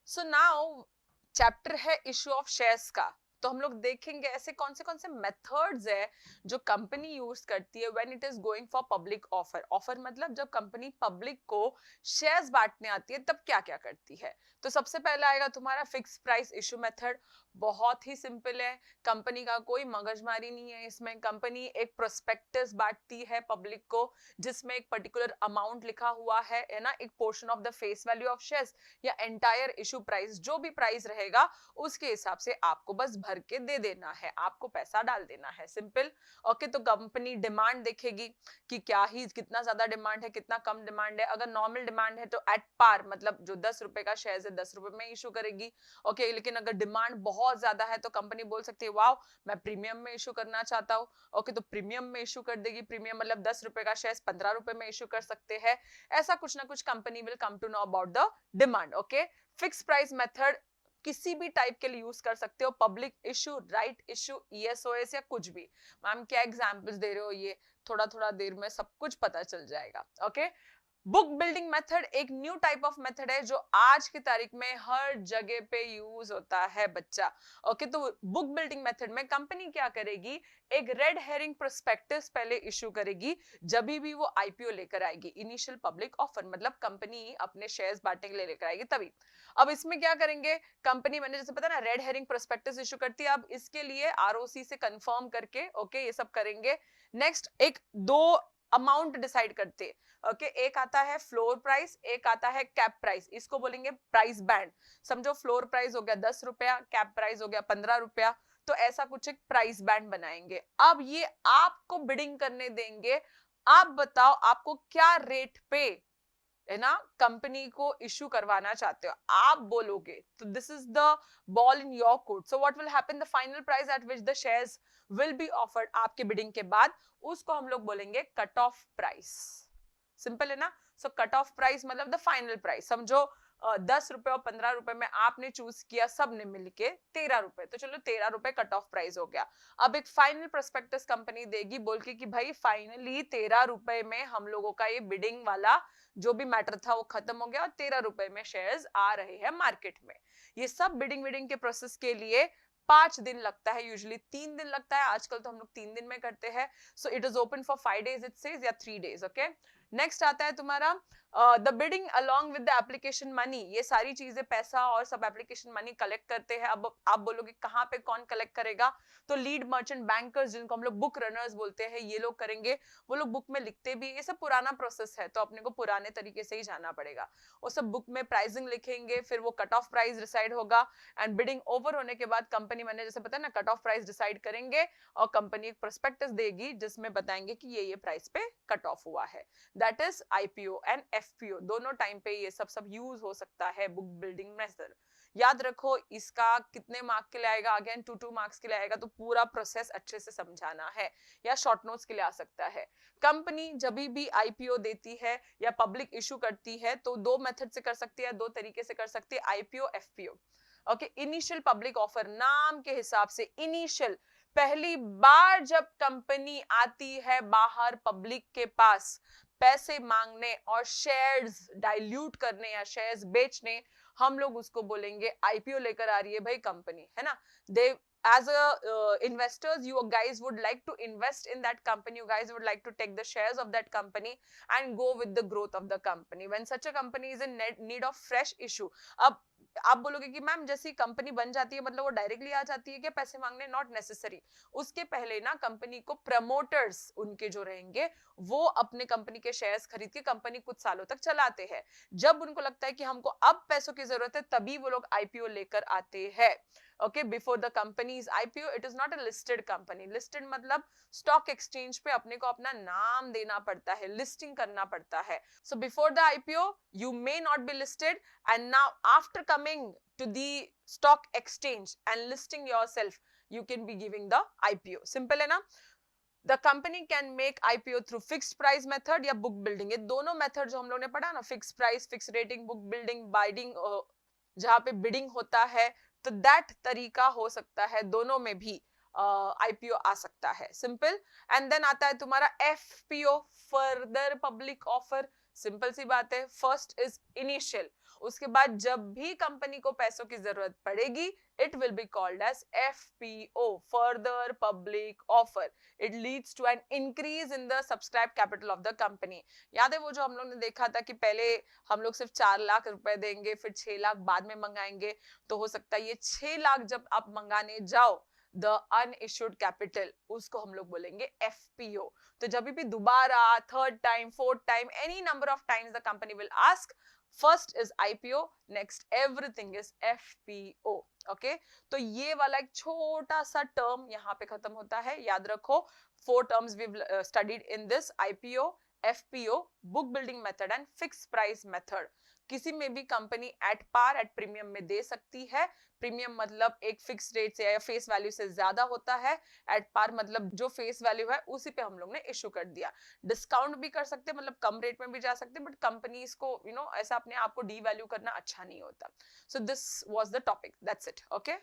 So now chapter है issue of shares का। तो हम लोग देखेंगे ऐसे कौन से मेथड्स है जो कंपनी यूज करती है when it is going for public offer. Offer मतलब जब कंपनी पब्लिक को शेयर्स बांटने आती है तब क्या क्या करती है। तो सबसे पहले आएगा तुम्हारा फिक्स प्राइस इशू मेथड। बहुत ही सिंपल है, कंपनी का कोई मगजमारी नहीं है इसमें। कंपनी एक प्रोस्पेक्टस बांटती है पब्लिक को जिसमें एक पर्टिकुलर अमाउंट लिखा हुआ है ना, एक portion of the face value of shares या एंटायर इशू प्राइस, जो भी प्राइस रहेगा उसके हिसाब से आपको बस भर के दे देना है, आपको पैसा डाल देना है, सिंपल। ओके, तो कंपनी डिमांड देखेगी कि क्या ही कितना ज्यादा डिमांड है कितना कम डिमांड है। अगर नॉर्मल डिमांड है तो एट पार मतलब जो 10 रुपए का शेयर है 10 रुपए में इशू करेगी। ओके, लेकिन अगर डिमांड बहुत ज्यादा है तो कंपनी बोल सकती है वाओ मैं प्रीमियम में इशू करना चाहता हूँ। ओके, तो प्रीमियम में इशू कर देगी। प्रीमियम मतलब 10 रुपए का शेयर 15 रुपए में इशू कर सकते हैं। ऐसा कुछ ना कुछ company will come to know about the demand. Okay, fix price method किसी भी टाइप के लिए यूज कर सकते हो, public issue, right issue, ESOS या कुछ भी। मैम क्या एग्जांपल्स दे रहे हो, ये थोड़ा थोड़ा देर में सब कुछ पता चल जाएगा। ओके, बुक बिल्डिंग मेथड एक न्यू टाइप ऑफ मेथड है जो आज की तारीख में हर जगह पे यूज होता है बच्चा। ओके, तो बुक बिल्डिंग मेथड में कंपनी क्या करेगी, एक रेड हेरिंग प्रोस्पेक्टस पहले इशू करेगी जब भी वो आईपीओ लेकर आएगी, इनिशियल पब्लिक ऑफर, मतलब कंपनी अपने शेयर्स बांटने के लिए लेकर आएगी तभी। अब इसमें क्या करेंगे, कंपनी मैंने जैसे पता ना रेड हेरिंग प्रोस्पेक्टस इशू करती है, अब इसके लिए आरओसी से कंफर्म करके ओके ये सब करेंगे। नेक्स्ट एक दो अमाउंट डिसाइड करते हैं। ओके, एक आता है फ्लोर प्राइस, एक आता है कैप प्राइस, इसको बोलेंगे प्राइस बैंड। समझो फ्लोर प्राइस हो गया 10 रुपया, कैप प्राइस हो गया 15 रुपया, तो ऐसा कुछ एक प्राइस बैंड बनाएंगे। अब ये आपको बिडिंग करने देंगे, आप बताओ आपको क्या रेट पे है ना कंपनी को इशू करवाना चाहते हो, आप बोलोगे तो this is the ball in your court. So what will happen, the final price at which the shares will be offered आपके बिडिंग के बाद, उसको हम लोग बोलेंगे कट ऑफ प्राइस। सिंपल है ना। सो कट ऑफ प्राइस मतलब द फाइनल प्राइस। समझो 10 रुपए और 15 रुपए में आपने चूज किया सबने मिलके 13 रुपए, तो चलो 13 रुपए कट ऑफ प्राइस हो गया। अब एक फाइनल प्रोस्पेक्टस कंपनी देगी बोल के कि भाई फाइनली 13 रुपए में हम लोगों का ये बिडिंग वाला जो भी मैटर था वो खत्म हो गया और 13 रुपए में शेयर्स आ रहे हैं मार्केट में। ये सब बिडिंग विडिंग के प्रोसेस के लिए 5 दिन लगता है, यूजुअली 3 दिन लगता है, आजकल तो हम लोग 3 दिन में करते हैं। So it is open for 5 days it says या 3 days। ओके, नेक्स्ट आता है तुम्हारा the bidding along with the application money. ये सारी चीजें पैसा और सब एप्लीकेशन मनी कलेक्ट करते हैं। अब आप बोलोगे कहाँ पे कौन कलेक्ट करेगा, तो लीड मर्चेंट बैंकर्स जिनको हम लोग बुक रनर्स बोलते हैं ये लोग करेंगे। वो लोग बुक में लिखते भी, ये सब पुराना प्रोसेस है तो अपने को पुराने तरीके से ही जाना पड़ेगा। वो सब बुक में प्राइसिंग लिखेंगे, फिर वो कट ऑफ प्राइस डिसाइड होगा एंड बिडिंग ओवर होने के बाद कंपनी, मैंने जैसे पता है ना कट ऑफ प्राइस डिसाइड करेंगे और कंपनी एक प्रोस्पेक्टस देगी जिसमें बताएंगे कि ये प्राइस पे कट ऑफ हुआ है। That is IPO and FPO, दोनों टाइम पे ये सब यूज हो सकता है बुक बिल्डिंग मेथड। याद रखो इसका कितने मार्क के लिए आएगा, अगेन 2 मार्क्स के लिए आएगा, तो पूरा प्रोसेस अच्छे से समझाना है, या शॉर्ट नोट्स के लिए आ सकता है। कंपनी जब भी आईपीओ देती है या पब्लिक इशू करती है तो दो मेथड से कर सकती है, दो तरीके से कर सकती है, IPO FPO. Okay, initial public offer नाम के हिसाब से इनिशियल, पहली बार जब कंपनी आती है बाहर पब्लिक के पास पैसे मांगने और शेयर्स डाइल्यूट करने या शेयर्स बेचने, हम लोग उसको बोलेंगे आईपीओ लेकर आ रही है भाई कंपनी, है ना। दे as a investors you guys would like to invest in that company, you guys would like to take the shares of that company and go with the growth of the company when such a company is in need of fresh issue। अब आप बोलोगे कि ma'am जैसी company बन जाती है मतलब वो डायरेक्टली आ जाती है क्या पैसे मांगने, नॉट नेसेसरी। उसके पहले ना कंपनी को प्रमोटर्स उनके जो रहेंगे वो अपने कंपनी के शेयर्स खरीद के कंपनी कुछ सालों तक चलाते हैं। जब उनको लगता है कि हमको अब पैसों की जरूरत है तभी वो लोग आईपीओ लेकर आते हैं। Okay, before the companies IPO it is not a listed company. Listed मतलब स्टॉक एक्सचेंज पे अपने को अपना नाम देना पड़ता है, लिस्टिंग करना पड़ता है। So before the IPO you may not be listed and now after coming to the stock exchange and listing yourself you can be giving the IPO। Simple है ना। The company can make IPO through fixed price method या book building। ये दोनों method जो हम लोग ने पढ़ा ना, fix price, fix rating, book building, biding, जहां पे बिडिंग होता है, तो दैट तरीका हो सकता है, दोनों में भी आईपीओ आ सकता है, सिंपल। एंड देन आता है तुम्हारा FPO, further public offer. Simple सी बात है, फर्स्ट इज इनिशियल उसके बाद जब भी कंपनी को पैसों की जरूरत पड़ेगी, it will be called as FPO, further public offer. It leads to an increase in the subscribed capital of the company. याद है वो जो हम लोग ने देखा था कि पहले हम लोग सिर्फ 4 लाख रुपए देंगे, फिर 6 लाख बाद में मंगाएंगे, तो हो सकता है ये 6 लाख जब आप मंगाने जाओ, द अनइश्यूड कैपिटल, उसको हम लोग बोलेंगे FPO. तो जब भी दोबारा third time, fourth time, any number of times the company will ask, first is IPO, next everything is FPO. Okay, तो ये वाला एक छोटा सा टर्म यहाँ पे खत्म होता है. याद रखो, 4 terms we studied in this: IPO, FPO, book building method and fix price method. किसी में भी company at par, at premium में दे सकती है. प्रीमियम मतलब एक फिक्स रेट से या फेस वैल्यू से ज्यादा होता है. एट पार मतलब जो फेस वैल्यू है उसी पे हम लोग ने इशू कर दिया. डिस्काउंट भी कर सकते हैं, मतलब कम रेट में भी जा सकते हैं, बट कंपनीज को ऐसा अपने आप को डी वैल्यू करना अच्छा नहीं होता. So this was the topic, that's it. Okay.